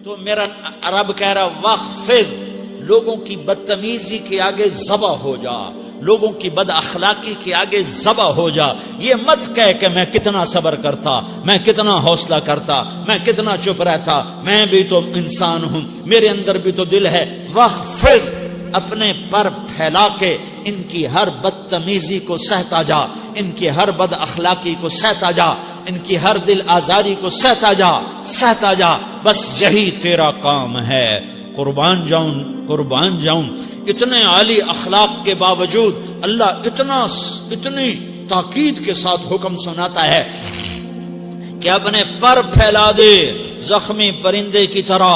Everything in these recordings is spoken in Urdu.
تو میرا رب کہہ رہا وخفض، لوگوں کی بدتمیزی کے آگے ذبح ہو جا، لوگوں کی بد اخلاقی کے آگے ذبح ہو جا. یہ مت کہہ کہ میں کتنا صبر کرتا، میں کتنا حوصلہ کرتا، میں کتنا چپ رہتا، میں بھی تو انسان ہوں، میرے اندر بھی تو دل ہے. وخفض، اپنے پر پھیلا کے ان کی ہر بدتمیزی کو سہتا جا، ان کی ہر بد اخلاقی کو سہتا جا، ان کی ہر دل آزاری کو سہتا جا، سہتا جا. بس یہی تیرا کام ہے. قربان جاؤں، قربان جاؤں. اتنے عالی اخلاق کے باوجود اللہ اتنی تاکید کے ساتھ حکم سناتا ہے کہ اپنے پر پھیلا دے، زخمی پرندے کی طرح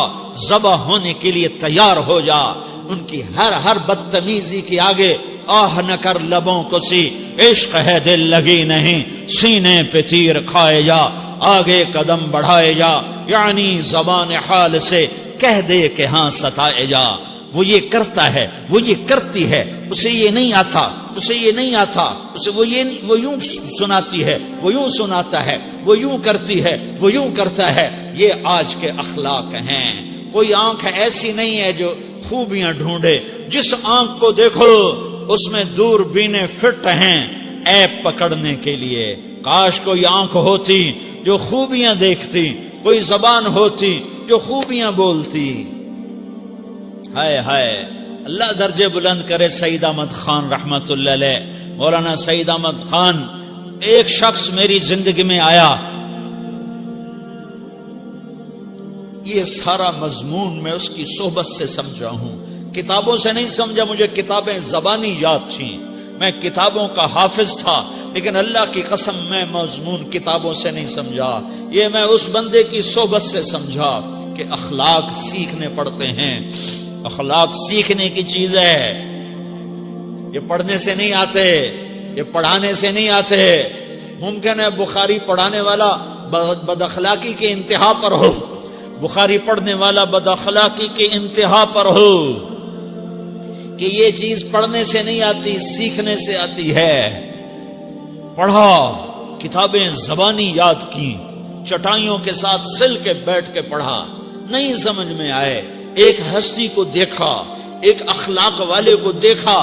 ذبح ہونے کے لیے تیار ہو جا. ان کی ہر بدتمیزی کے آگے آہ نہ کر لبوں کو سی، عشق ہے دل لگی نہیں، سینے پہ تیر کھائے جا، آگے قدم بڑھائے جا. یعنی زبان حال سے کہہ دے کہ ہاں ستائے جا. وہ یہ کرتا ہے، وہ یہ کرتی ہے، اسے یہ نہیں آتا، اسے یہ نہیں آتا، اسے وہ یوں سناتی ہے، وہ یوں سناتا ہے، وہ یوں کرتی ہے، وہ یوں کرتا ہے. یہ آج کے اخلاق ہیں. کوئی آنکھ ایسی نہیں ہے جو خوبیاں ڈھونڈے. جس آنکھ کو دیکھو اس میں دوربینیں فٹ ہیں عیب پکڑنے کے لیے. کاش کوئی آنکھ ہوتی جو خوبیاں دیکھتی، کوئی زبان ہوتی جو خوبیاں بولتی. ہائے ہائے، اللہ درجے بلند کرے. سعید احمد خان رحمت اللہ علیہ، مولانا سعید احمد خان، ایک شخص میری زندگی میں آیا. یہ سارا مضمون میں اس کی صحبت سے سمجھا ہوں، کتابوں سے نہیں سمجھا. مجھے کتابیں زبانی یاد تھیں، میں کتابوں کا حافظ تھا، لیکن اللہ کی قسم میں مضمون کتابوں سے نہیں سمجھا. یہ میں اس بندے کی صحبت سے سمجھا کہ اخلاق سیکھنے پڑتے ہیں. اخلاق سیکھنے کی چیز ہے، یہ پڑھنے سے نہیں آتے، یہ پڑھانے سے نہیں آتے. ممکن ہے بخاری پڑھانے والا بد اخلاقی کے انتہا پر ہو، بخاری پڑھنے والا بد اخلاقی کے انتہا پر ہو، کہ یہ چیز پڑھنے سے نہیں آتی، سیکھنے سے آتی ہے. پڑھا، کتابیں زبانی یاد کی، چٹائیوں کے ساتھ سل کے بیٹھ کے پڑھا. نہیں سمجھ میں آئے، ایک ہستی کو دیکھا، ایک اخلاق والے کو دیکھا،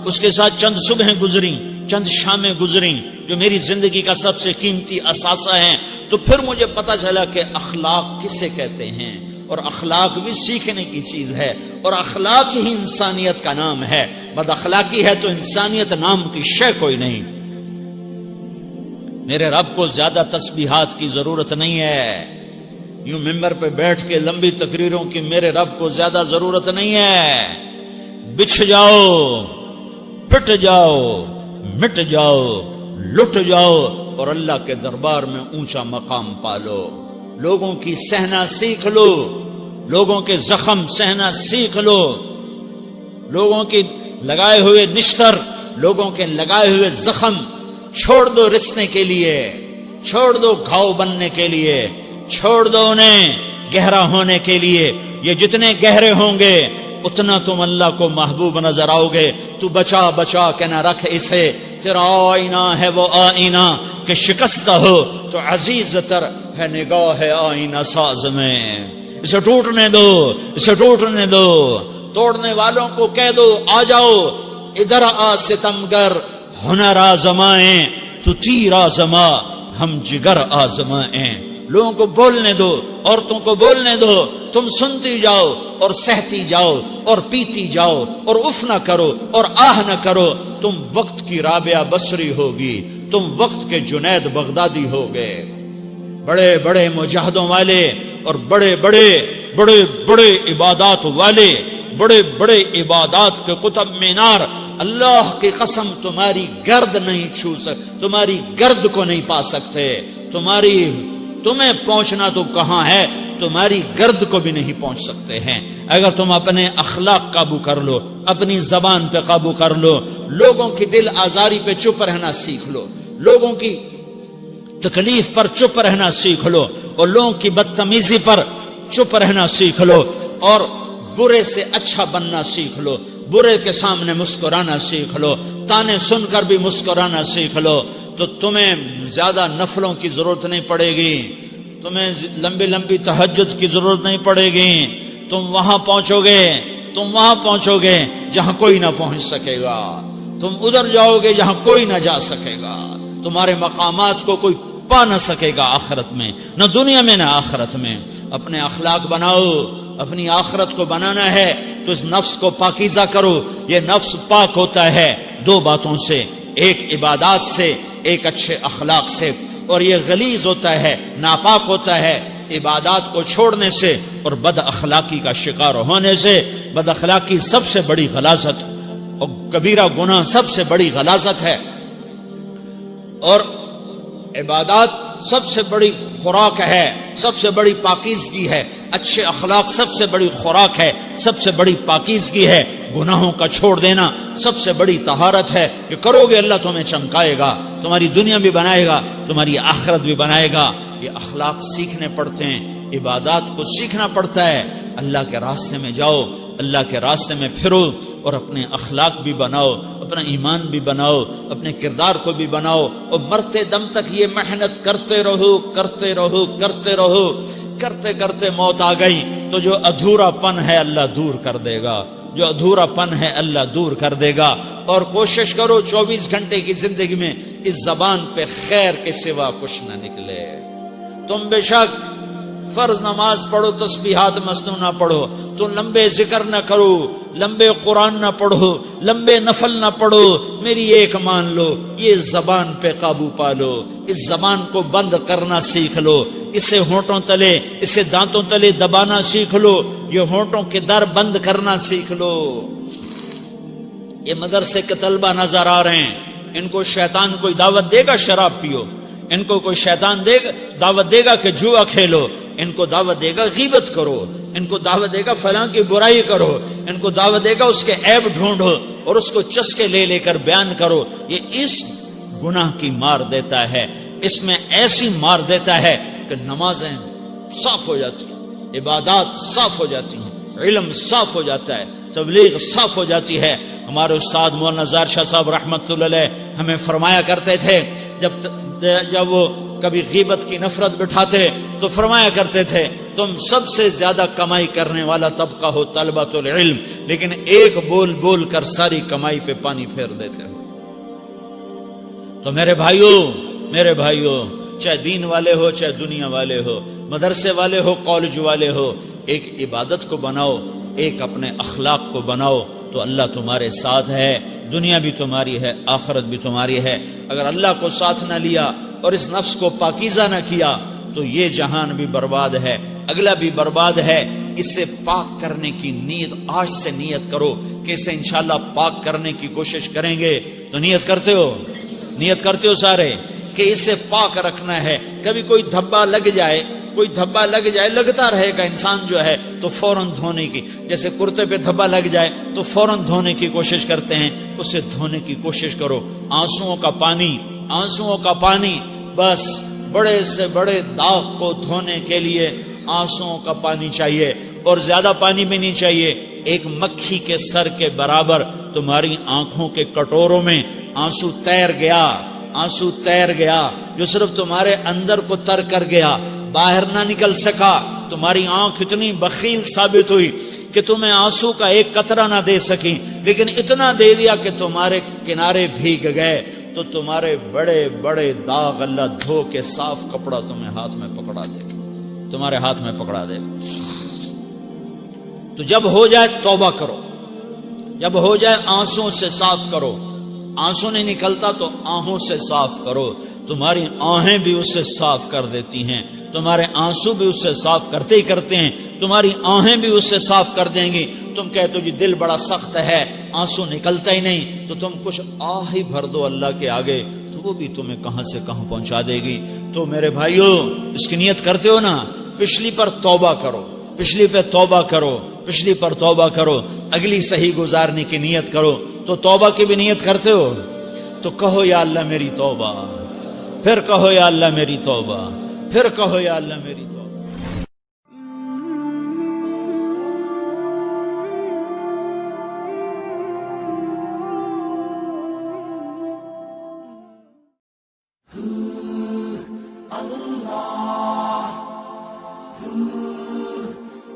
اس کے ساتھ چند صبحیں گزری، چند شامیں گزری جو میری زندگی کا سب سے قیمتی اثاثہ ہیں. تو پھر مجھے پتا چلا کہ اخلاق کسے کہتے ہیں، اور اخلاق بھی سیکھنے کی چیز ہے، اور اخلاق ہی انسانیت کا نام ہے. بد اخلاقی ہے تو انسانیت نام کی شے کوئی نہیں. میرے رب کو زیادہ تسبیحات کی ضرورت نہیں ہے. یوں ممبر پہ بیٹھ کے لمبی تقریروں کی میرے رب کو زیادہ ضرورت نہیں ہے. بچھ جاؤ، پٹ جاؤ، مٹ جاؤ، لٹ جاؤ، اور اللہ کے دربار میں اونچا مقام پالو. لوگوں کی سہنا سیکھ لو، لوگوں کے زخم سہنا سیکھ لو، لوگوں کی لگائے ہوئے نشتر، لوگوں کے لگائے ہوئے زخم چھوڑ دو رسنے کے لیے، چھوڑ دو گھاؤ بننے کے لیے، چھوڑ دو انہیں گہرا ہونے کے لیے. یہ جتنے گہرے ہوں گے اتنا تم اللہ کو محبوب نظر آؤ گے. تو بچا بچا کے نہ رکھ اسے، تیرا آئینہ ہے وہ آئینہ کہ شکستہ ہو تو عزیز تر ہے نگاہ آئینہ ساز میں. اسے ٹوٹنے دو، اسے ٹوٹنے دو. توڑنے والوں کو کہہ دو آ جاؤ ادھر آ ستمگر، ہنر آزمائیں تو تیر آزما، ہم جگر آزمائیں. لوگوں کو بولنے دو، عورتوں کو بولنے دو، تم سنتی جاؤ اور سہتی جاؤ اور پیتی جاؤ اور اف نہ کرو اور آہ نہ کرو. تم وقت کی رابعہ بصری ہوگی، تم وقت کے جنید بغدادی ہوگے. بڑے بڑے مجاہدوں والے اور بڑے بڑے بڑے بڑے عبادات والے، بڑے بڑے عبادات کے قطب مینار، اللہ کی قسم تمہاری گرد نہیں چھو تمہاری گرد کو نہیں پا سکتے. تمہیں پہنچنا تو کہاں ہے، تمہاری گرد کو بھی نہیں پہنچ سکتے ہیں. اگر تم اپنے اخلاق قابو کر لو، اپنی زبان پہ قابو کر لو، لوگوں کی دل آزاری پہ چپ رہنا سیکھ لو، لوگوں کی تکلیف پر چپ رہنا سیکھ لو، اور لوگوں کی بدتمیزی پر چپ رہنا سیکھ لو، اور برے سے اچھا بننا سیکھ لو، برے کے سامنے مسکرانا سیکھ لو، تانے سن کر بھی مسکرانا سیکھ لو، تو تمہیں زیادہ نفلوں کی ضرورت نہیں پڑے گی. تمہیں لمبی لمبی تہجد کی ضرورت نہیں پڑے گی. تم وہاں پہنچو گے جہاں کوئی نہ پہنچ سکے گا. تم ادھر جاؤ گے جہاں کوئی نہ جا سکے گا. تمہارے مقامات کو کوئی پا نہ سکے گا آخرت میں، نہ دنیا میں نہ آخرت میں. اپنے اخلاق بناؤ. اپنی آخرت کو بنانا ہے تو اس نفس کو پاکیزہ کرو. یہ نفس پاک ہوتا ہے دو باتوں سے، ایک عبادات سے، ایک اچھے اخلاق سے. اور یہ غلیظ ہوتا ہے، ناپاک ہوتا ہے عبادات کو چھوڑنے سے اور بد اخلاقی کا شکار ہونے سے. بد اخلاقی سب سے بڑی غلاظت اور کبیرہ گناہ سب سے بڑی غلاظت ہے، اور عبادات سب سے بڑی خوراک ہے، سب سے بڑی پاکیزگی ہے. اچھے اخلاق سب سے بڑی خوراک ہے، سب سے بڑی پاکیزگی ہے. گناہوں کا چھوڑ دینا سب سے بڑی طہارت ہے. یہ کرو گے اللہ تمہیں چمکائے گا، تمہاری دنیا بھی بنائے گا، تمہاری آخرت بھی بنائے گا. یہ اخلاق سیکھنے پڑتے ہیں، عبادات کو سیکھنا پڑتا ہے. اللہ کے راستے میں جاؤ، اللہ کے راستے میں پھرو اور اپنے اخلاق بھی بناؤ، اپنا ایمان بھی بناؤ، اپنے کردار کو بھی بناؤ. اور مرتے دم تک یہ محنت کرتے رہو. کرتے کرتے موت آ گئی تو جو ادھورا پن ہے اللہ دور کر دے گا. جو ادھورا پن ہے اللہ دور کر دے گا. اور کوشش کرو 24 گھنٹے کی زندگی میں اس زبان پہ خیر کے سوا کچھ نہ نکلے. تم بے شک فرض نماز پڑھو، تسبیحات مسنون نہ پڑھو، تو لمبے ذکر نہ کرو، لمبے قرآن نہ پڑھو، لمبے نفل نہ پڑھو. میری ایک مان لو، یہ زبان پہ قابو پا لو. اس زبان کو بند کرنا سیکھ لو. اسے ہونٹوں تلے، اسے دانتوں تلے دبانا سیکھ لو. یہ ہونٹوں کے در بند کرنا سیکھ لو. یہ مدرسے کے طلبہ نظر آ رہے ہیں، ان کو شیطان کوئی دعوت دے گا شراب پیو، ان کو کوئی شیطان دعوت دے گا کہ جوا کھیلو، ان کو دعوت دے گا غیبت کرو، ان کو دعوت دے گا فلاں کی برائی کرو، ان کو دعوت دے گا اس کے عیب ڈھونڈو اور اس کو چسکے لے کر بیان کرو. یہ اس گناہ کی مار دیتا ہے، اس میں ایسی مار دیتا ہے کہ نمازیں صاف ہو جاتی ہیں، عبادات صاف ہو جاتی ہیں، علم صاف ہو جاتا ہے، تبلیغ صاف ہو جاتی ہے. ہمارے استاد مولانا زار شاہ صاحب رحمت اللہ علیہ ہمیں فرمایا کرتے تھے، جب وہ کبھی غیبت کی نفرت بٹھاتے تو فرمایا کرتے تھے تم سب سے زیادہ کمائی کرنے والا طبقہ ہو طلبۃ العلم، لیکن ایک بول کر ساری کمائی پہ پانی پھیر دیتے ہو. تو میرے بھائیوں چاہے دین والے ہو، چاہے دنیا والے ہو، مدرسے والے ہو، کالج والے ہو، ایک عبادت کو بناؤ، ایک اپنے اخلاق کو بناؤ تو اللہ تمہارے ساتھ ہے. دنیا بھی تمہاری ہے، آخرت بھی تمہاری ہے. اگر اللہ کو ساتھ نہ لیا اور اس نفس کو پاکیزہ نہ کیا تو یہ جہان بھی برباد ہے، اگلا بھی برباد ہے. اسے پاک کرنے کی نیت آج سے نیت کرو کہ اسے انشاءاللہ پاک کرنے کی کوشش کریں گے. تو نیت کرتے ہو سارے کہ اسے پاک رکھنا ہے. کبھی کوئی دھبا لگ جائے، لگتا رہے گا انسان جو ہے تو فوراً دھونے کی، جیسے کرتے پہ دھبا لگ جائے تو فوراً دھونے کی کوشش کرتے ہیں، اسے دھونے کی کوشش کرو. آنسوؤں کا پانی بس بڑے سے بڑے داغ کو دھونے کے لیے آنسوؤں کا پانی چاہیے، اور زیادہ پانی بھی نہیں چاہیے. ایک مکھی کے سر کے برابر تمہاری آنکھوں کے کٹوروں میں آنسو تیر گیا جو صرف تمہارے اندر کو تر کر گیا، باہر نہ نکل سکا. تمہاری آنکھ اتنی بخیل ثابت ہوئی کہ تمہیں آنسو کا ایک قطرہ نہ دے سکی، لیکن اتنا دے دیا کہ تمہارے کنارے بھیگ گئے. تو تمہارے بڑے بڑے داغ اللہ دھو کے صاف کپڑا تمہیں ہاتھ میں پکڑا دے گا، تمہارے ہاتھ میں پکڑا دے گا. تو جب ہو جائے توبہ کرو، جب ہو جائے آنسوں سے صاف کرو. آنسو نہیں نکلتا تو آہوں سے صاف کرو. تمہاری آہیں بھی اسے صاف کر دیتی ہیں، تمہارے آنسو بھی اسے صاف کرتے ہی کرتے ہیں، تمہاری آہیں بھی اسے صاف کر دیں گی. تم کہتے ہو جی دل بڑا سخت ہے، آنسو نکلتا ہی نہیں، تو تم کچھ آہ ہی بھر دو اللہ کے آگے، تو وہ بھی تمہیں کہاں سے کہاں پہنچا دے گی. تو میرے بھائیو اس کی نیت کرتے ہو نا، پچھلی پر توبہ کرو، پچھلی پہ توبہ کرو، پچھلی پر توبہ کرو، اگلی صحیح گزارنے کی نیت کرو. تو توبہ کی بھی نیت کرتے ہو تو کہو یا اللہ میری توبہ، پھر کہو یا اللہ میری توبہ، پھر کہو یا اللہ میری توبہ.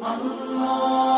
اللہ